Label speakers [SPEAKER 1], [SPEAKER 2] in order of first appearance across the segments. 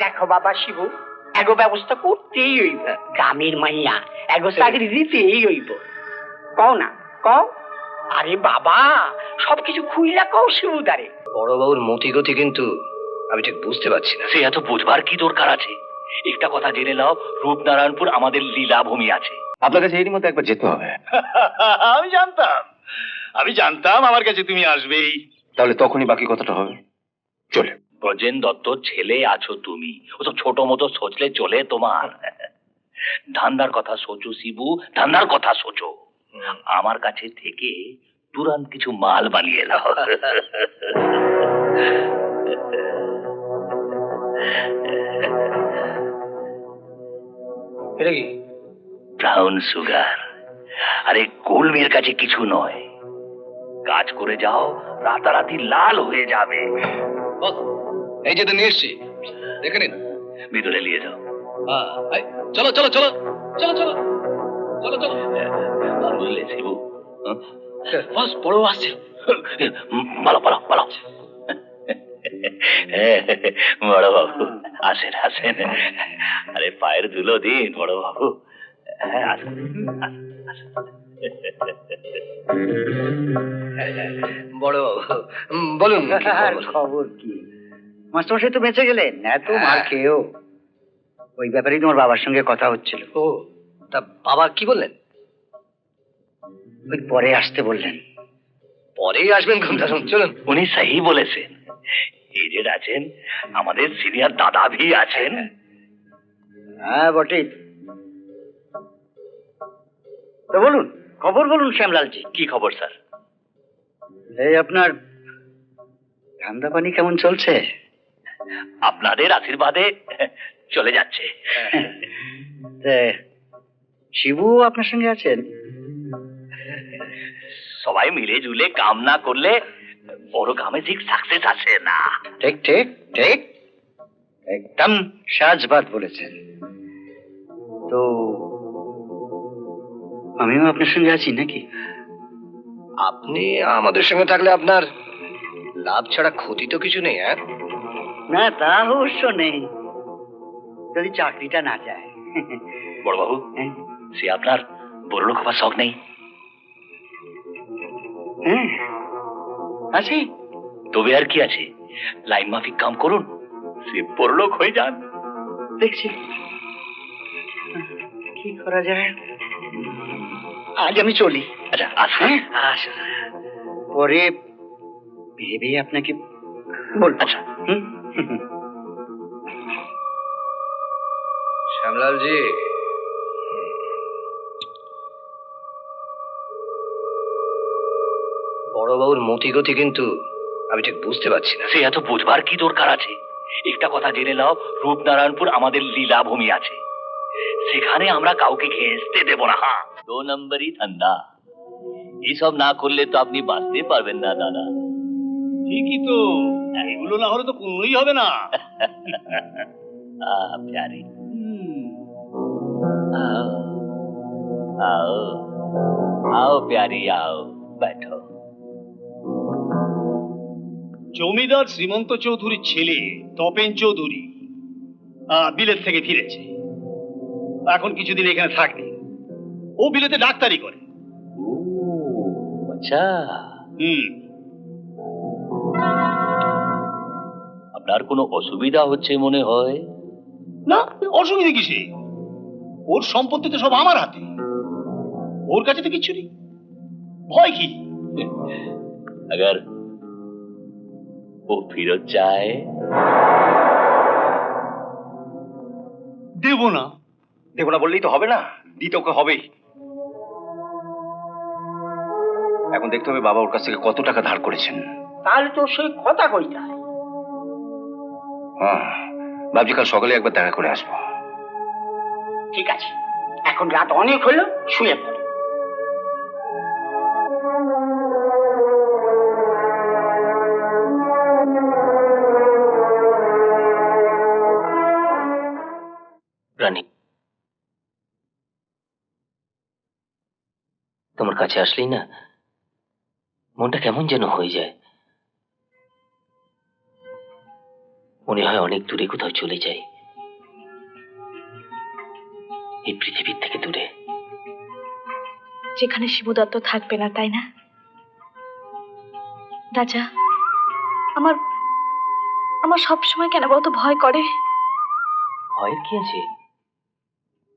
[SPEAKER 1] দেখো বাবা শিবু, এগো ব্যবস্থা করতেই হইব। গ্রামের মাইয়া এগো চাকরি দিতেই হইব। কও না কও। আরে বাবা, সবকিছু খুইলা কও শিবুদারে।
[SPEAKER 2] বড় বাবুর মতি গতি কিন্তু আমি ঠিক বুঝতে পারছি না।
[SPEAKER 3] সে এত বুঝবার কি দরকার আছে? একটা কথা জেনে নাও, রূপনারায়ণপুর আমাদের লীলাভূমি আছে।
[SPEAKER 2] আপনার কাছে এরই মধ্যে একবার যেতে হবে।
[SPEAKER 3] আমি জানতাম আমার কাছে তুমি আসবেই।
[SPEAKER 2] তাহলে তখনই বাকি কথাটা হবে। চলে।
[SPEAKER 3] ব্রজেন দত্তর ছেলে আছো তুমি, ও তো ছোট মতো সোচলে চলে তোমার। ধান্দার কথা সোচো শিবু, ধান্দার কথা সোচো। আমার কাছে থেকে তুরন্ত কিছু মাল বানিয়ে নাও।
[SPEAKER 2] এটা কি?
[SPEAKER 3] Brown sugar. আরে গোলমের কাছে কিছু নয়, কাজ করে যাও, রাতারাতি লাল হয়ে যাবে।
[SPEAKER 2] এই যে নিয়ে এসছি, দেখে নিন।
[SPEAKER 3] ভিতরে নিয়ে যাও।
[SPEAKER 2] চলো চলো চলো চলো চলো চলো চলো।
[SPEAKER 3] বুঝলে শিবু?
[SPEAKER 2] বস বড় আসছে।
[SPEAKER 3] বলো বলো বলো। বড় বাবু আসেন আসেন। আরে পায়ের ধুলো দিন বড় বাবু। হ্যাঁ আসেন আসেন।
[SPEAKER 2] বড় বাবু বলুন।
[SPEAKER 1] খবর কি? মাস্টারমশাই তো বেঁচে গেলেন, এত মার খেয়েও। ওই ব্যাপারেই তোমার বাবার সঙ্গে কথা হচ্ছিল।
[SPEAKER 2] ও, তা বাবা কি বললেন?
[SPEAKER 1] ওই পরে আসতে বললেন।
[SPEAKER 2] পরেই আসবেন ঘুমদাসন, চলুন।
[SPEAKER 3] উনি সহি বলেছেন। এজেড আছেন, আমাদের সিনিয়র দাদা ভি আছেন।
[SPEAKER 1] হ্যাঁ বটে। তো বলুন, খবর বলুন শ্যামলালজি।
[SPEAKER 3] কি খবর স্যার?
[SPEAKER 1] এই আপনার ধান্দা পানি কেমন চলছে?
[SPEAKER 3] আপনাদের আশীর্বাদে চলে যাচ্ছে।
[SPEAKER 1] শিবু আপনার সঙ্গে আছেন?
[SPEAKER 3] সবাই মিলে ঝুলে কাম না করলে বড় কামে ঠিক সাকসেস আসে না।
[SPEAKER 1] ঠিক ঠিক ঠিক, একদম সাজবাদ বলেছেন। তো আমিও আপনার সঙ্গে আছি নাকি?
[SPEAKER 2] আপনি আমাদের সঙ্গে থাকলে আপনার লাভ ছাড়া ক্ষতি তো কিছু নেই। হ্যাঁ,
[SPEAKER 1] না তা অবশ্য নেই, যদি চাকরিটা না যায়।
[SPEAKER 3] বড় বাবু, সে আপনার বড়লোক হবার শখ নেই?
[SPEAKER 1] হ্যাঁ আছে।
[SPEAKER 3] তবে আর কি আছে, লাইন মাফিক কাম করুন, সে বড়লোক হয়ে যান।
[SPEAKER 1] দেখছি কি করা যায়। আজ আমি চলি।
[SPEAKER 3] আচ্ছা আসুন।
[SPEAKER 1] আসুন, পরে ভেবে আপনাকে বলবো।
[SPEAKER 3] আচ্ছা।
[SPEAKER 2] শ্যামলালজি, বড় বাবুর মতি গতি কিন্তু আমি ঠিক বুঝতে পারছি না।
[SPEAKER 3] সে এত বুঝবার কি দরকার আছে? একটা কথা জেনে নাও, রূপনারায়ণপুর আমাদের লীলাভূমি আছে, সেখানে আমরা কাউকে ঘেঁষতে দেব না। 2 নম্বরই ধান্দা। এইসব না করলে তো আপনি বাঁচতে পারবেন না দাদা।
[SPEAKER 4] ঠিকই তো, এগুলো না হলে তো কোনোই হবে না।
[SPEAKER 3] প্যারি, आओ आओ आओ प्यारी आओ, बैठो।
[SPEAKER 4] জমিদার শ্রীমন্ত চৌধুরীর ছেলে তপেন চৌধুরী বিলেত থেকে ফিরেছে। এখন কিছুদিন এখানে থাকবে। ও বিলেতে ডাক্তারি করে।
[SPEAKER 3] अच्छा, আপনার কোনো অসুবিধা হচ্ছে মনে হয়?
[SPEAKER 4] না, অসুবিধা কিসে? ওর সম্পত্তি তো সব আমার হাতে, ওর কাছে তো কিছু নেই, ভয় কি?
[SPEAKER 3] अगर वो ফিরত চায়?
[SPEAKER 4] দেব না।
[SPEAKER 2] দেব না বললেই তো হবে না, দিতে ওকে হবেই। এখন দেখতে হবে বাবা ওর কাছ থেকে কত টাকা ধার করেছেন।
[SPEAKER 1] তাহলে তো সেই কথা কইতা।
[SPEAKER 2] হ্যাঁ, ভাবছি কাল সকালে একবার দেখা করে আসবো।
[SPEAKER 1] ঠিক আছে, এখন রাত অনেক হলো, শুয়ে পড়ো।
[SPEAKER 3] রানী, তোমার কাছে আসলেই না মনটা কেমন যেন হয়ে যায়। মনে হয় অনেক দূরে কোথাও চলে যাই। এই পৃথিবীর থেকে দূরে।
[SPEAKER 5] যেখানে শিবদত্ত থাকবে না, তাই না রাজা? আমার আমার সবসময় কেন বলতো ভয় করে?
[SPEAKER 3] ভয়ের কি আছে?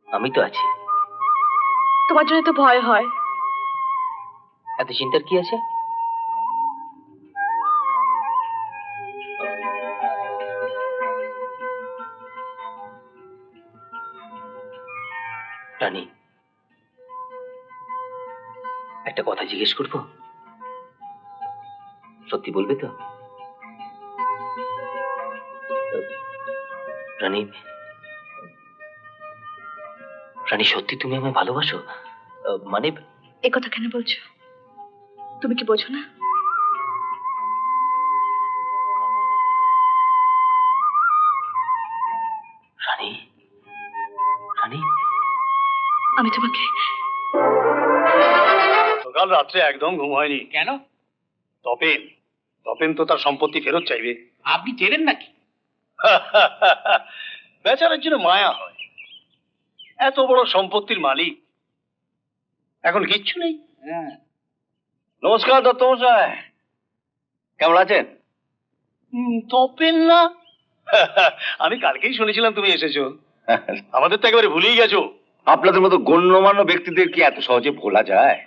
[SPEAKER 3] আমি তো আছি।
[SPEAKER 5] তোমার জন্য তো ভয় হয়।
[SPEAKER 3] এত চিন্তার কি আছে? রানী, একটা কথা জিজ্ঞেস করবো? সত্যি বলবে তো? রানী, রানী, সত্যি তুমি আমায় ভালোবাসো? মানে
[SPEAKER 5] এ কথা কেন বলছো? তুমি কি বোঝো না?
[SPEAKER 3] রানী, রানী,
[SPEAKER 5] আমি তোমাকে
[SPEAKER 4] কাল রাত্রে একদম ঘুম হয়নি।
[SPEAKER 6] কেন?
[SPEAKER 4] তপেন তপেন তো তার সম্পত্তি ফেরত চাইবে।
[SPEAKER 6] আপনি চেনেন নাকি?
[SPEAKER 4] বেচারার জন্য মায়া হয়। এত বড় সম্পত্তির মালিক, এখন কিচ্ছু নেই।
[SPEAKER 6] হ্যাঁ।
[SPEAKER 2] নমস্কার দত্ত মশাই, কেমন আছেন?
[SPEAKER 4] তপেন না? আমি কালকেই শুনেছিলাম তুমি এসেছো। আমাদের তো একেবারে ভুলেই গেছো।
[SPEAKER 2] আপনাদের মতো গণ্যমান্য ব্যক্তিদের কি এত সহজে ভোলা যায়?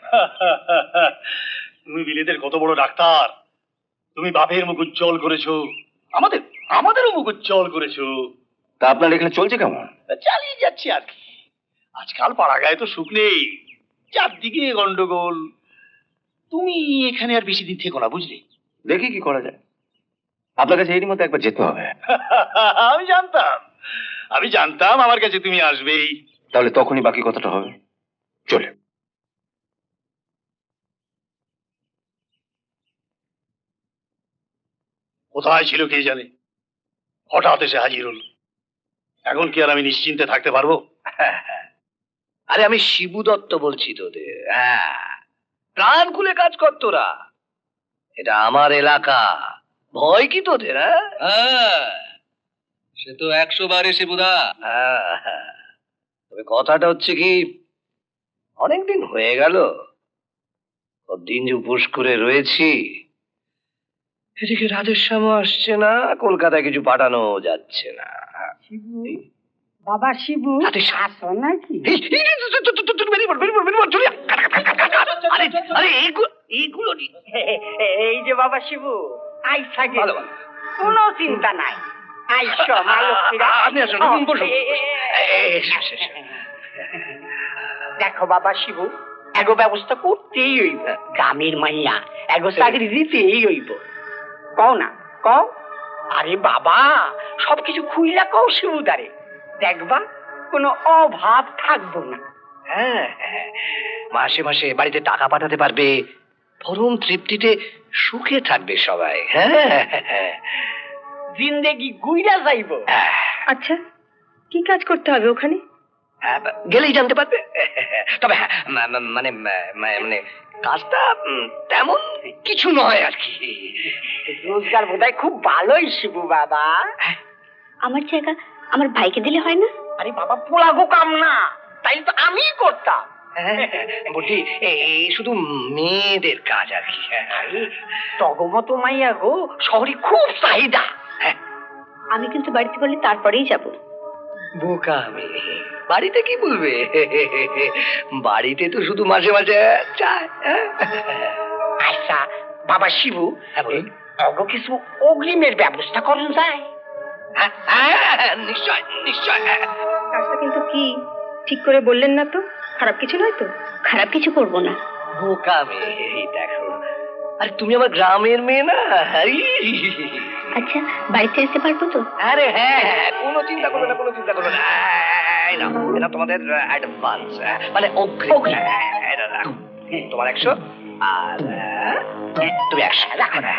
[SPEAKER 4] তুমি বিলেতের কত বড় ডাক্তার, তুমি বাপের মুখ উজ্জ্বল করেছো, আমাদেরও মুখ উজ্জ্বল করেছো।
[SPEAKER 2] তা আপনার এখানে চলছে কেমন?
[SPEAKER 4] চালিয়ে যাচ্ছি আর কি। আজকাল পাড়া গায়ে তো সুখ নেই, চারদিকে গন্ডগোল। তুমি এখানে আর বেশি দিন থেকো না, বুঝলে?
[SPEAKER 2] দেখি কি করা যায়। আপনার কাছে এরই মধ্যে একবার যেতে হবে।
[SPEAKER 4] আমি জানতাম আমার কাছে তুমি আসবেই।
[SPEAKER 2] তাহলে তখনই বাকি কথাটা হবে। চলে।
[SPEAKER 4] কোথায় ছিল কে জানে, হঠাৎ এসে হাজির হল। এখন কি আর আমি নিশ্চিন্তে থাকতে পারবো?
[SPEAKER 2] আরে আমি শিবু দত্ত বলছি তোদের। হ্যাঁ, প্রাণ খুলে কাজ কর তোরা। এটা আমার এলাকা, ভয় কি তোদের?
[SPEAKER 6] হ্যাঁ, সে তো 100 বার এসে বুদা।
[SPEAKER 2] হ্যাঁ, তবে কথাটা হচ্ছে কি, অনেকদিন হয়ে গেল দিন যে উপোস করে রয়েছি। এদিকে রাধেশ্যামও আসছে না, কলকাতায় কিছু পাঠানো যাচ্ছে না।
[SPEAKER 1] বাবা শিবু
[SPEAKER 2] রাধেশ্যাম।
[SPEAKER 1] আসো নাকি?
[SPEAKER 2] এইগুলো নি।
[SPEAKER 1] এই যে বাবা শিবু আইসা
[SPEAKER 2] ভালো,
[SPEAKER 1] গেল,
[SPEAKER 2] ভালো।
[SPEAKER 1] কোনো চিন্তা নাই। আইসো মা লক্ষ্মীরা।
[SPEAKER 2] আপনি আসুন, বসুন।
[SPEAKER 1] দেখো বাবা শিবু, এগো ব্যবস্থা করতেই হইব। গ্রামের মাইয়া এগো চাকরি দিতেই হইব। কও না, কও। আরে বাবা, সবকিছু খুইলা কও শিবুদারে, দেখবা কোনো অভাব থাকবো না।
[SPEAKER 2] হ্যাঁ, মাসে মাসে বাড়িতে টাকা পাঠাতে পারবে, পরম তৃপ্তিতে সুখে থাকবে সবাই। হ্যাঁ,
[SPEAKER 1] জিন্দেগি গুইরা যাইব।
[SPEAKER 5] আচ্ছা, কি কাজ করতে হবে ওখানে?
[SPEAKER 2] গেলেই জানতে পারবে। তবে হ্যাঁ, মানে মানে কাজটা তেমন কিছু নয় আর কি।
[SPEAKER 1] রোজগার বোধহয় খুব ভালোই শিবু বাবা।
[SPEAKER 5] আমার জায়গা আমার ভাইকে দিলে হয় না?
[SPEAKER 1] আরে বাবা, পোলাগো কাম না, তাই তো আমি করতাম।
[SPEAKER 2] বটি, এই শুধু মেয়েদের কাজ আর কি।
[SPEAKER 1] আরে তগমতো মাইয়া গো শহরে খুব চাহিদা।
[SPEAKER 5] আমি কিন্তু বাড়িতে বললে তারপরেই যাব।
[SPEAKER 2] বোকা আমি, বাড়িতে কি বলবে? বাড়িতে তো শুধু মাঝে মাঝে চায়।
[SPEAKER 1] আচ্ছা বাবা শিবু,
[SPEAKER 2] হ্যাঁ, বলুন।
[SPEAKER 1] অগ কিছু অগ্রিমের ব্যবস্থা করুন যায়।
[SPEAKER 2] নিশ্চয় নিশ্চয়।
[SPEAKER 5] কাজটা কিন্তু কি ঠিক করে বললেন না তো? খারাপ কিছু নয় তো? খারাপ কিছু করব না।
[SPEAKER 2] বোকা মেয়ে, এই দেখো। আরে তুমি আমার গ্রামের মেয়ে না?
[SPEAKER 5] আচ্ছা, বাড়িতে আসতে পারবো তো?
[SPEAKER 2] আরে হ্যাঁ, কোনো চিন্তা করবে না, কোনো চিন্তা করবে না। এই নাও, এটা তোমাদের অ্যাডভান্স, মানে অগ্রিম। এটা রাখো। তোমার 100 আর তুমি 100 রাখো না।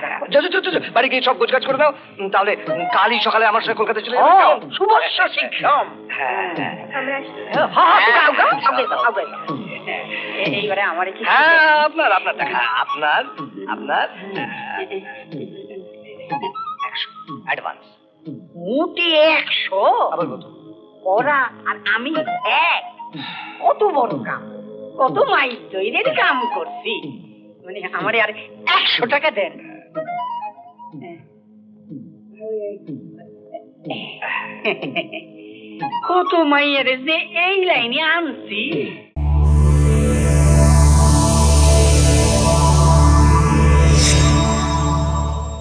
[SPEAKER 2] বাড়ি গিয়ে সব গোছগাছ করে দাও, তাহলে কালই সকালে আমার সাথে কলকাতা চলে
[SPEAKER 1] ও
[SPEAKER 2] যাবে। কেমন?
[SPEAKER 1] শুভস্য শিক্ষম।
[SPEAKER 2] হ্যাঁ,
[SPEAKER 5] আমরা আসছি।
[SPEAKER 1] এইবারে আমার কি
[SPEAKER 2] হ্যাঁ, আপনার টাকা, আপনার 100 অ্যাডভান্স।
[SPEAKER 1] মোটে 100?
[SPEAKER 2] আবার কত?
[SPEAKER 1] ওরা আর আমি এক। কত বড় কাম, কত মাইল দৈরের কাম করছি, মানে আমারে আর 100 টাকা দেন। কত মাইয়ের যে এই লাইনে আনছি।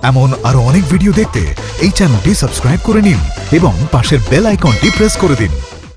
[SPEAKER 7] এমন আরো অনেক ভিডিও দেখতে এই চ্যানেলটি সাবস্ক্রাইব করে নিন এবং পাশের বেল আইকনটি প্রেস করে দিন।